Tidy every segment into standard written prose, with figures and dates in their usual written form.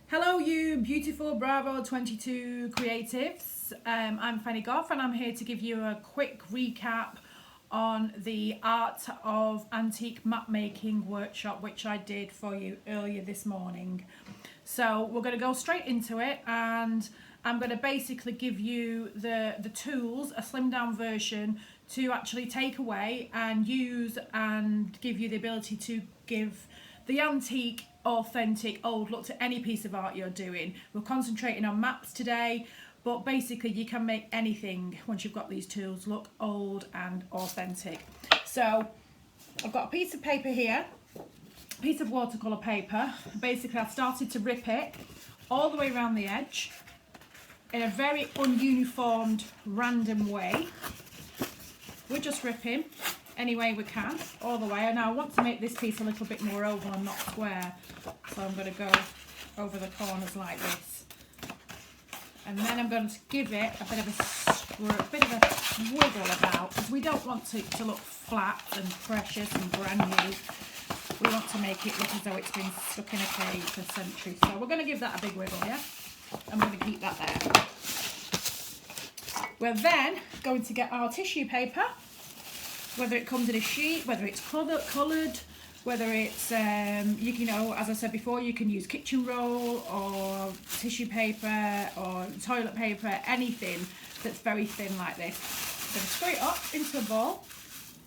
Hello you beautiful Bravo 22 creatives. I'm Fanny Gogh and I'm here to give you a quick recap on the Art of Antique Map Making workshop which I did for you earlier this morning. So we're going to go straight into it, and I'm going to basically give you the tools, a slimmed down version to actually take away and use and give you the ability to give the antique, authentic, old look to any piece of art you're doing. We're concentrating on maps today, but basically you can make anything once you've got these tools look old and authentic. So I've got a piece of paper here, a piece of watercolour paper. Basically I've started to rip it all the way around the edge in a very ununiformed, random way. We're just ripping any way we can, all the way. And now I want to make this piece a little bit more oval and not square, so I'm going to go over the corners like this. And then I'm going to give it a bit of a wiggle about, because we don't want it to look flat and precious and brand new. We want to make it look as though it's been stuck in a cave for centuries. So we're going to give that a big wiggle, yeah? I'm going to keep that there. We're then going to get our tissue paper, whether it comes in a sheet, whether it's coloured, whether it's, you know, as I said before, you can use kitchen roll or tissue paper or toilet paper, anything that's very thin like this. So screw it up into a ball,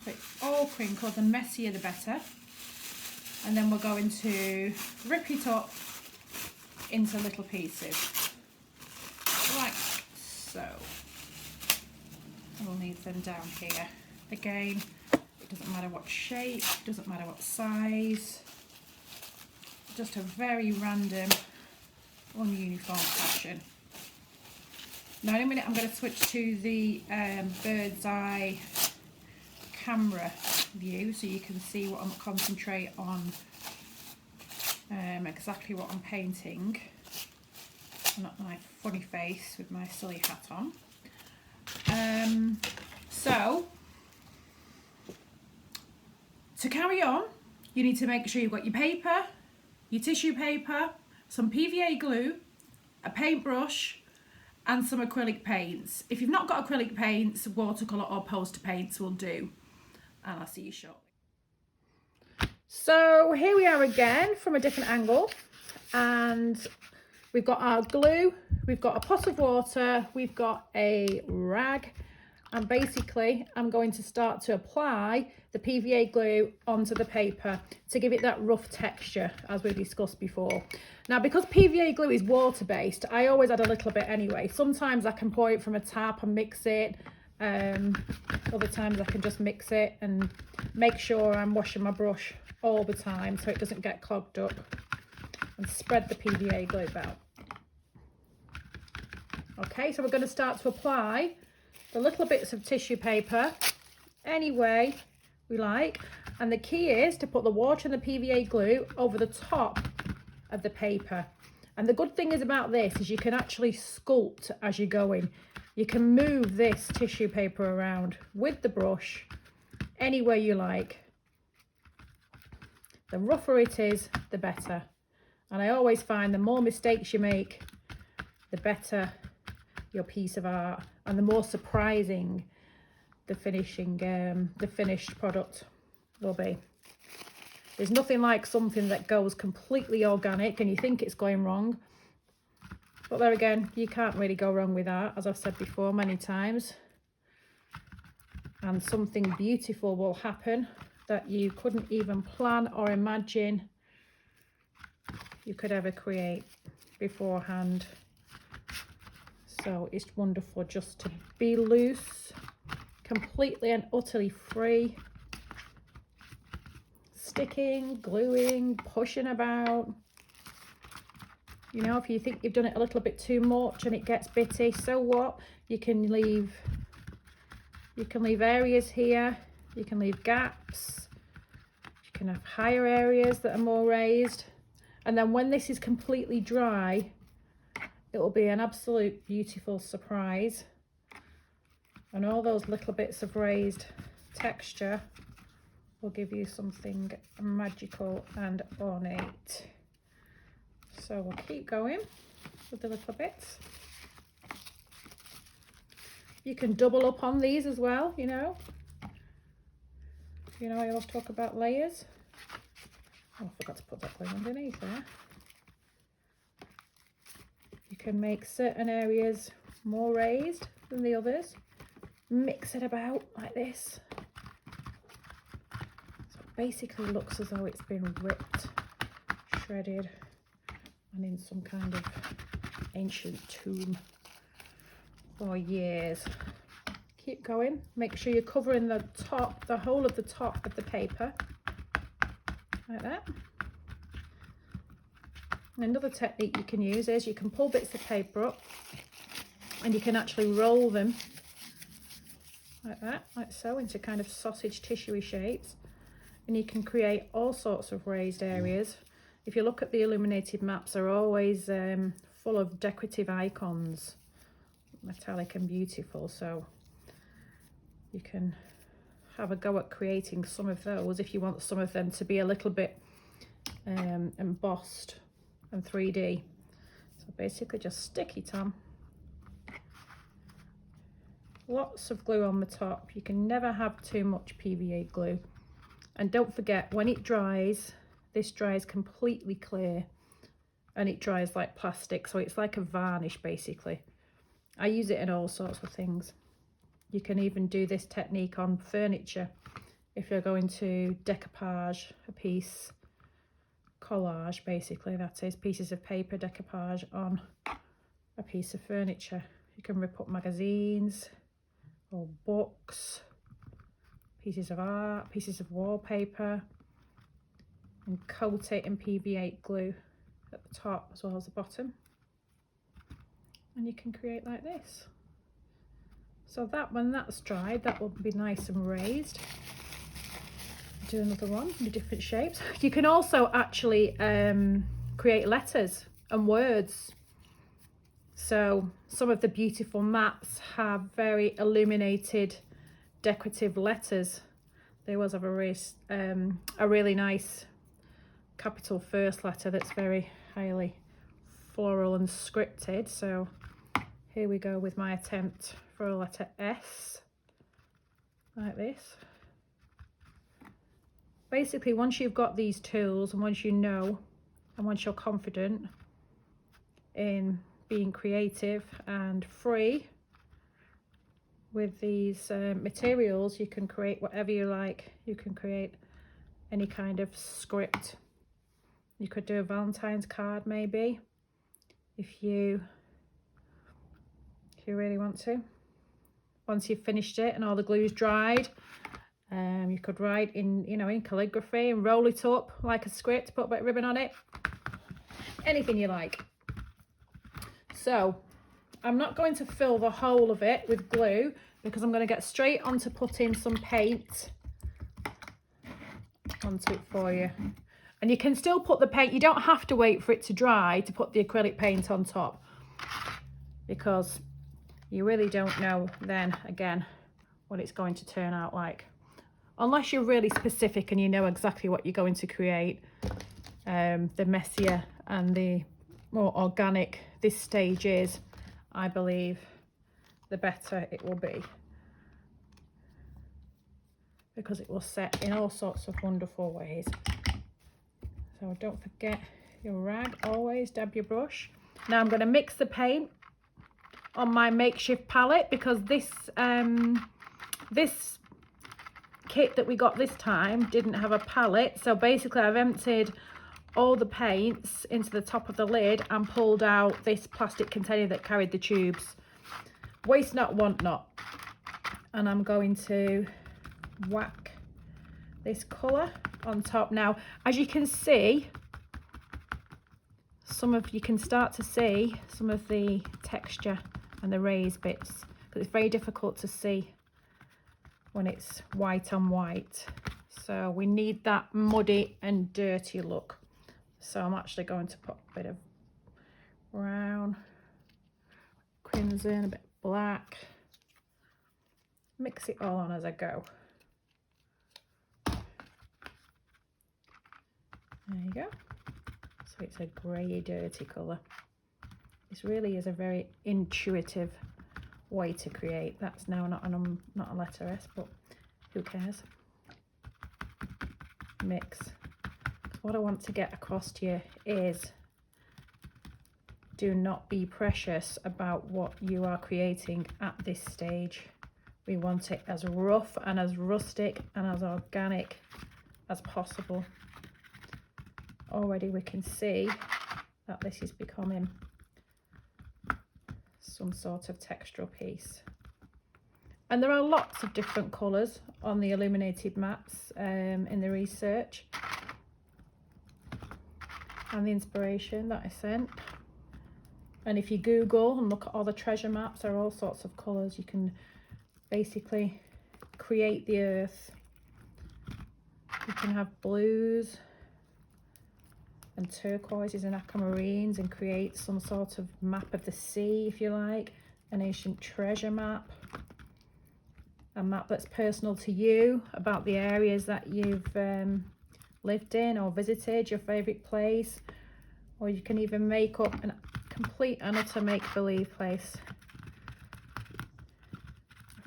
so it's all crinkled, the messier the better. And then we're going to rip it up into little pieces, like so. We'll leave them down here. Again, it doesn't matter what shape, it doesn't matter what size, just a very random, ununiform fashion. Now in a minute I'm going to switch to the bird's eye camera view so you can see what I'm concentrate on, exactly what I'm painting, not my funny face with my silly hat on. So to carry on, you need to make sure you've got your paper, your tissue paper, some PVA glue, a paintbrush and some acrylic paints. If you've not got acrylic paints, watercolour or poster paints will do. And I'll see you shortly. So here we are again from a different angle, and we've got our glue, we've got a pot of water, we've got a rag, and basically I'm going to start to apply the PVA glue onto the paper to give it that rough texture as we discussed before. Now because PVA glue is water based, I always add a little bit anyway. Sometimes I can pour it from a tap and mix it, other times I can just mix it and make sure I'm washing my brush all the time so it doesn't get clogged up, and spread the PVA glue out. Okay, so we're going to start to apply the little bits of tissue paper any way we like, and the key is to put the water and the PVA glue over the top of the paper. And the good thing is about this is you can actually sculpt as you're going. You can move this tissue paper around with the brush any way you like. The rougher it is, the better. And I always find the more mistakes you make, the better your piece of art, and the more surprising the finished product will be. There's nothing like something that goes completely organic and you think it's going wrong, but there again, you can't really go wrong with that, as I've said before many times, and something beautiful will happen that you couldn't even plan or imagine you could ever create beforehand. So it's wonderful just to be loose, completely and utterly free, sticking, gluing, pushing about. You know, if you think you've done it a little bit too much and it gets bitty, so what? You can leave areas here, you can leave gaps, you can have higher areas that are more raised, and then when this is completely dry, it will be an absolute beautiful surprise, and all those little bits of raised texture will give you something magical and ornate. So we'll keep going with the little bits. You can double up on these as well, you know. You know, I always talk about layers. Oh, I forgot to put that glue underneath there. You can make certain areas more raised than the others. Mix it about like this. So it basically looks as though it's been ripped, shredded, and in some kind of ancient tomb for years. Keep going. Make sure you're covering the top, the whole of the top of the paper, like that. Another technique you can use is you can pull bits of paper up and you can actually roll them like that, like so, into kind of sausage tissue shapes, and you can create all sorts of raised areas. If you look at the illuminated maps, they're always full of decorative icons, metallic and beautiful, so you can have a go at creating some of those if you want some of them to be a little bit embossed and 3D. So basically just stick it on. Lots of glue on the top. You can never have too much PVA glue. And don't forget, when it dries, this dries completely clear and it dries like plastic, so it's like a varnish basically. I use it in all sorts of things. You can even do this technique on furniture if you're going to decoupage a piece, collage basically, that is, pieces of paper decoupage on a piece of furniture. You can rip up magazines or books, pieces of art, pieces of wallpaper, and coat it in PVA glue at the top as well as the bottom, and you can create like this. So that, when that's dried, that will be nice and raised. Do another one in different shapes. You can also actually create letters and words. So some of the beautiful maps have very illuminated decorative letters. They always have a really nice capital first letter that's very highly floral and scripted. So here we go with my attempt for a letter S, like this. Basically, once you've got these tools and once you know and once you're confident in being creative and free with these materials, you can create whatever you like. You can create any kind of script. You could do a Valentine's card maybe if you really want to. Once you've finished it and all the glue's dried, you could write in, you know, in calligraphy and roll it up like a script, put a bit of ribbon on it, anything you like. So I'm not going to fill the whole of it with glue because I'm going to get straight on to putting some paint onto it for you. And you can still put the paint, you don't have to wait for it to dry to put the acrylic paint on top, because you really don't know then again what it's going to turn out like, unless you're really specific and you know exactly what you're going to create. The messier and the more organic this stage is, I believe, the better it will be, because it will set in all sorts of wonderful ways. So don't forget your rag, always dab your brush. Now I'm going to mix the paint on my makeshift palette, because this this kit that we got this time didn't have a palette. So basically I've emptied all the paints into the top of the lid and pulled out this plastic container that carried the tubes. Waste not, want not. And I'm going to whack this colour on top. Now, as you can see, you can start to see some of the texture and the raised bits, because it's very difficult to see when it's white on white. So we need that muddy and dirty look. So I'm actually going to put a bit of brown, crimson, a bit of black, mix it all on as I go. There you go. So it's a grey, dirty colour. This really is a very intuitive way to create. That's now not a letter S, but who cares? Mix. What I want to get across to you is, do not be precious about what you are creating at this stage. We want it as rough and as rustic and as organic as possible. Already we can see that this is becoming some sort of textural piece. And there are lots of different colours on the illuminated maps in the research and the inspiration that I sent. And if you Google and look at all the treasure maps, there are all sorts of colours. You can basically create the earth. You can have blues and turquoises and aquamarines and create some sort of map of the sea, if you like, an ancient treasure map, a map that's personal to you, about the areas that you've lived in or visited, your favourite place, or you can even make up a complete and utter make-believe place,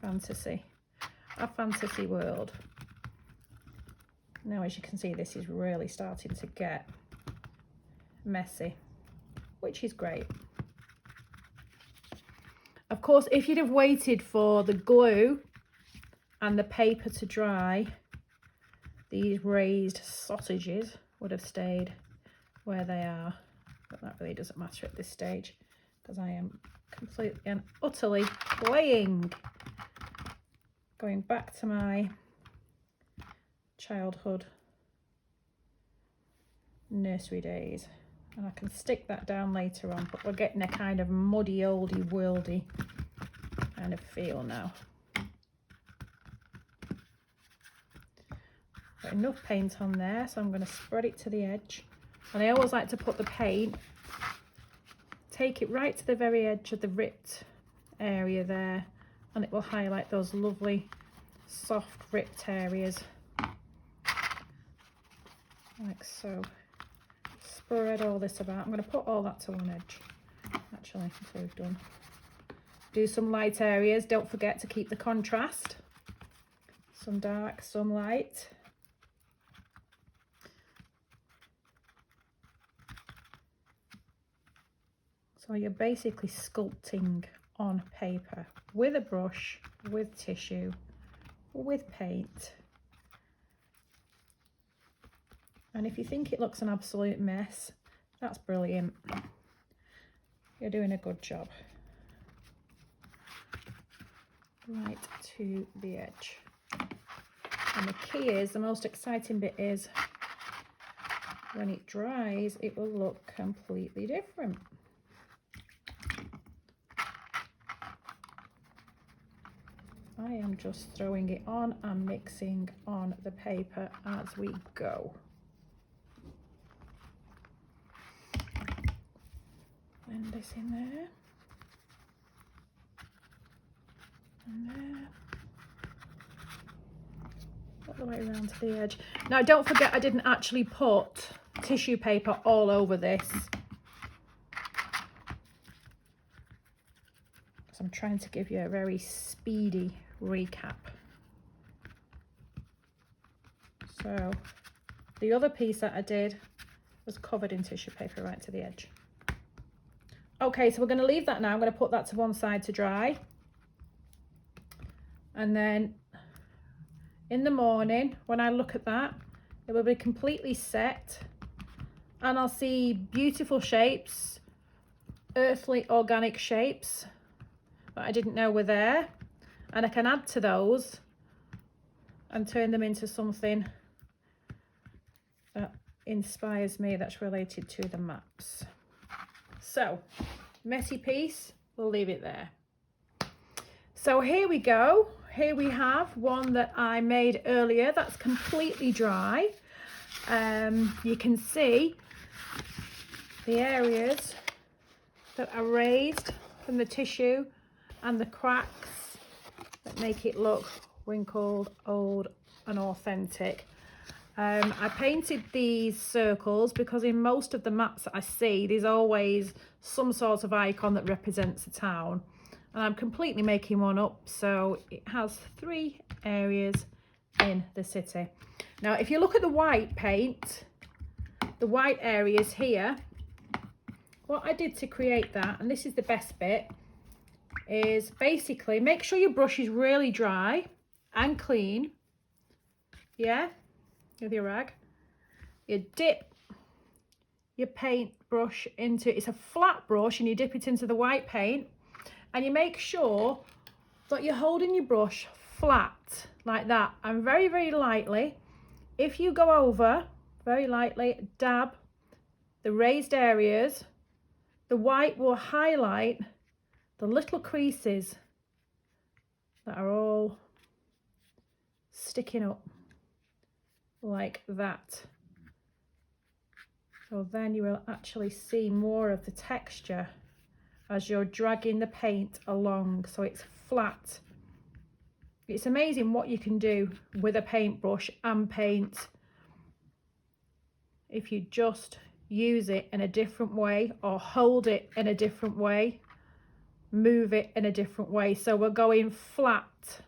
a fantasy world. Now, as you can see, this is really starting to get messy, which is great. Of course, if you'd have waited for the glue and the paper to dry, these raised sausages would have stayed where they are, but that really doesn't matter at this stage because I am completely and utterly playing, going back to my childhood nursery days. And I can stick that down later on, but we're getting a kind of muddy, oldie, worldy kind of feel now. Got enough paint on there, so I'm going to spread it to the edge. And I always like to put the paint, take it right to the very edge of the ripped area there, and it will highlight those lovely, soft, ripped areas, like so. Spread all this about. I'm going to put all that to one edge, actually, until we've done. Do some light areas. Don't forget to keep the contrast. Some dark, some light. So you're basically sculpting on paper with a brush, with tissue, with paint. And if you think it looks an absolute mess, that's brilliant. You're doing a good job. Right to the edge. And the key is, the most exciting bit is, when it dries, it will look completely different. I am just throwing it on and mixing on the paper as we go. Blend this in there. And there. All the way around to the edge. Now, don't forget, I didn't actually put tissue paper all over this, because I'm trying to give you a very speedy recap. So the other piece that I did was covered in tissue paper right to the edge. Okay, so we're going to leave that now. I'm going to put that to one side to dry. And then in the morning, when I look at that, it will be completely set. And I'll see beautiful shapes, earthly, organic shapes that I didn't know were there. And I can add to those and turn them into something that inspires me, that's related to the maps. So, messy piece, we'll leave it there. So here we go. Here we have one that I made earlier that's completely dry. You can see the areas that are raised from the tissue and the cracks that make it look wrinkled, old and authentic. I painted these circles because in most of the maps that I see, there's always some sort of icon that represents a town. And I'm completely making one up, so it has 3 areas in the city. Now, if you look at the white paint, the white areas here, what I did to create that, and this is the best bit, is basically make sure your brush is really dry and clean. Yeah, with your rag. You dip your paint brush into, it's a flat brush, and you dip it into the white paint, and you make sure that you're holding your brush flat like that, and very, very lightly. If you go over, very lightly, dab the raised areas, the white will highlight the little creases that are all sticking up like that. So then you will actually see more of the texture as you're dragging the paint along, so it's flat. It's amazing what you can do with a paintbrush and paint if you just use it in a different way, or hold it in a different way, move it in a different way. So we're going flat.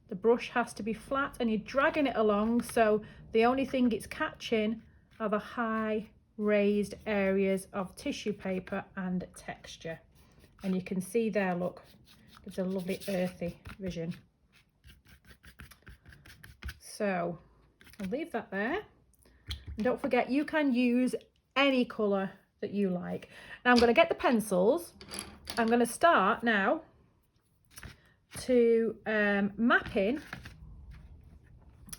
The brush has to be flat, and you're dragging it along, so the only thing it's catching are the high raised areas of tissue paper and texture. And you can see there, look, it's a lovely earthy vision. So I'll leave that there. And don't forget, you can use any colour that you like. Now I'm going to get the pencils. I'm going to start now to map in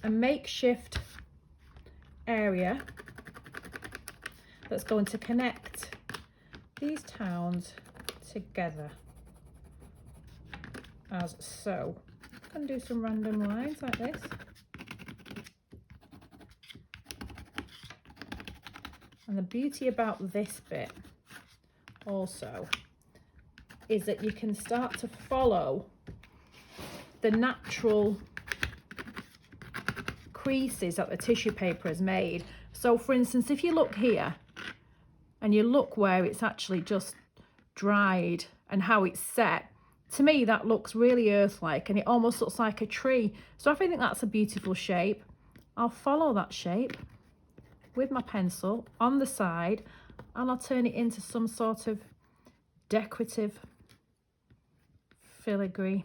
a makeshift area that's going to connect these towns together as so. I'm going to do some random lines like this. And the beauty about this bit also is that you can start to follow the natural creases that the tissue paper has made. So for instance, if you look here and you look where it's actually just dried and how it's set, to me that looks really earth-like, and it almost looks like a tree. So if I think that's a beautiful shape, I'll follow that shape with my pencil on the side, and I'll turn it into some sort of decorative filigree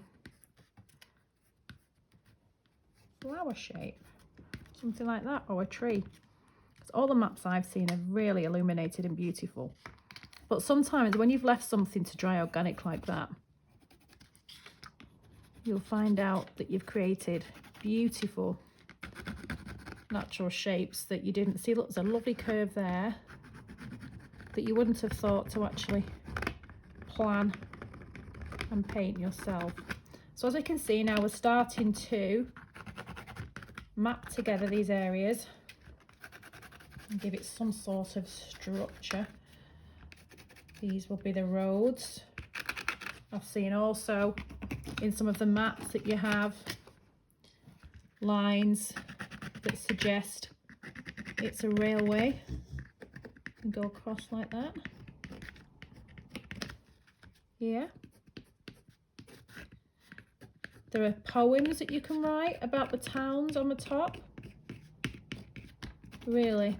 flower shape, something like that, or a tree. Because all the maps I've seen are really illuminated and beautiful, but sometimes when you've left something to dry organic like that, you'll find out that you've created beautiful natural shapes that you didn't see. Look, there's a lovely curve there that you wouldn't have thought to actually plan and paint yourself. So as you can see now, we're starting to map together these areas and give it some sort of structure. These will be the roads. I've seen also in some of the maps that you have lines that suggest it's a railway and go across like that. Yeah. There are poems that you can write about the towns on the top. Really.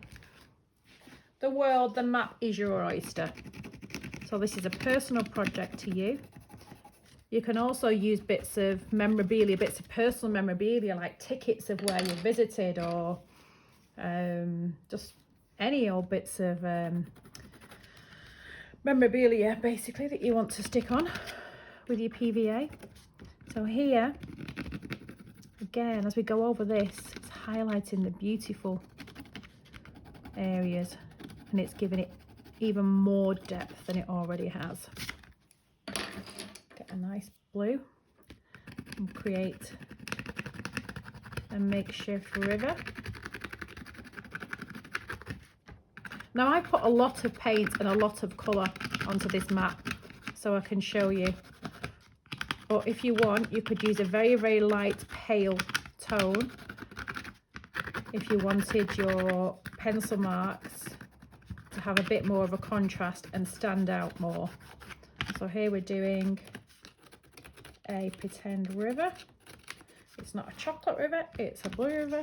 The world, the map is your oyster. So this is a personal project to you. You can also use bits of memorabilia, bits of personal memorabilia, like tickets of where you visited, or just any old bits of memorabilia, basically, that you want to stick on with your PVA. So here, again, as we go over this, it's highlighting the beautiful areas, and it's giving it even more depth than it already has. Get a nice blue and create a makeshift river. Now I put a lot of paint and a lot of colour onto this map so I can show you, but if you want, you could use a very, very light pale tone if you wanted your pencil marks to have a bit more of a contrast and stand out more. So here we're doing a pretend river. It's not a chocolate river, it's a blue river,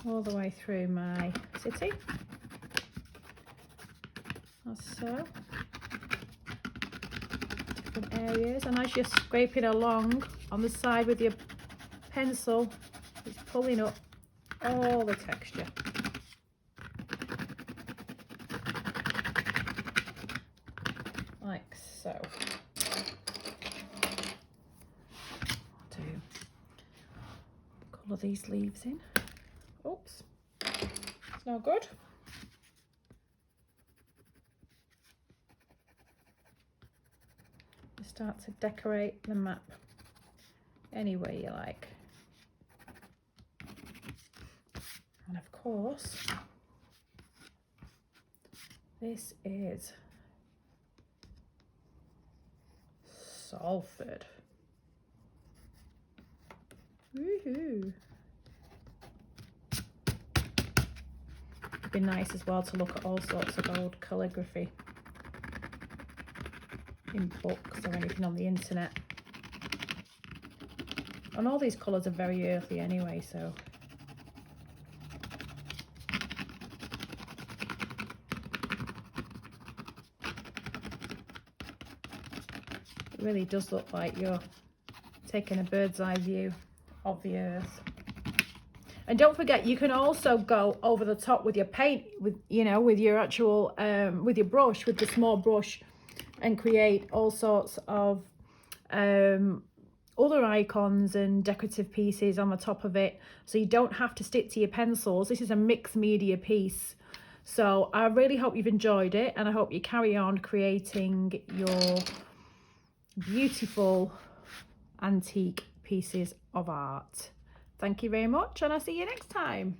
all the way through my city, as so. Different areas, and as you're scraping along on the side with your pencil, it's pulling up all the texture. Like so. To colour these leaves in. Oops, it's no good. You start to decorate the map any way you like. And of course, this is Salford. Woohoo! It'd be nice as well to look at all sorts of old calligraphy in books or anything on the internet. And all these colours are very earthy anyway, so it really does look like you're taking a bird's eye view of the earth. And don't forget, you can also go over the top with your paint, with your actual with your brush, with the small brush, and create all sorts of other icons and decorative pieces on the top of it, so you don't have to stick to your pencils. This is a mixed media piece, so I really hope you've enjoyed it, and I hope you carry on creating your beautiful antique pieces of art. Thank you very much, and I'll see you next time.